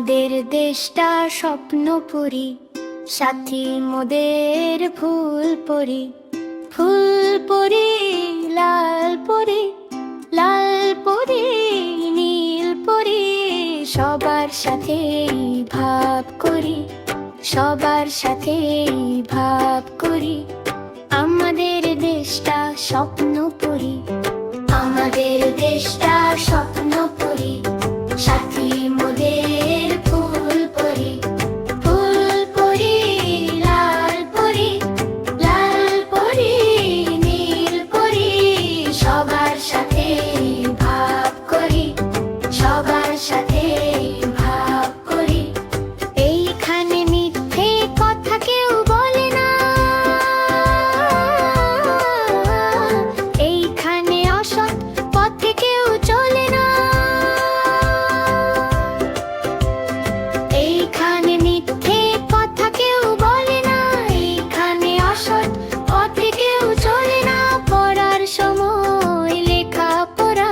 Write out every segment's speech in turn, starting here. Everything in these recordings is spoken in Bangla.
আমাদের দেশটা স্বপ্নপুরী, সাথী মোদের ফুলপরি। ফুলপরি লালপরি, লালপরি নীলপরি, সবার সাথে ভাব করি, সবার সাথে ভাব করি। আমাদের দেশটা স্বপ্নপুরী, আমাদের দেশটা স্বপ্নপুরী, সাথী মোদের ফুলপরি। ফুলপরি লালপরি, লালপরি নীলপরি, সবার সাথে ভাব করি, সবার সাথে ভাব করি। এইখানে মিথ্যে কথা কেউ বলে না, এইখানে অসৎ পথে কেউ চলে না। এইখানে মিথ্যে কথা কেউ বলে না, এইখানে অসৎ পথে কেউ চলে না। পড়ার সময় লেখাপড়া,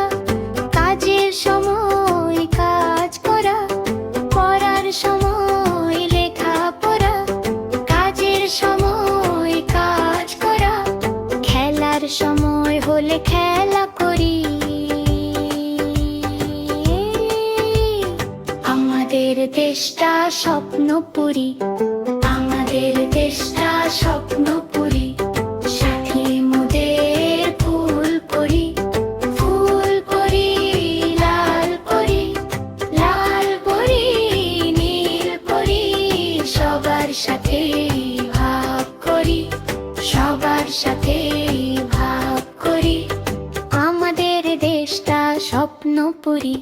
কাজের সময় কাজ করা। পড়ার সময় লেখাপড়া, কাজের সময় কাজ করা। খেলার সময় হলে খেলা করি। আমাদের দেশটা স্বপ্নপুরী, আমাদের দেশটা স্বপ্নপুরী, সাথী মোদের ফুলপরি। ফুলপরি লালপরি, লালপরি নীলপরি, সবার সাথে ভাব করি, সবার সাথে ভাব করি। আমাদের দেশটা স্বপ্নপুরী।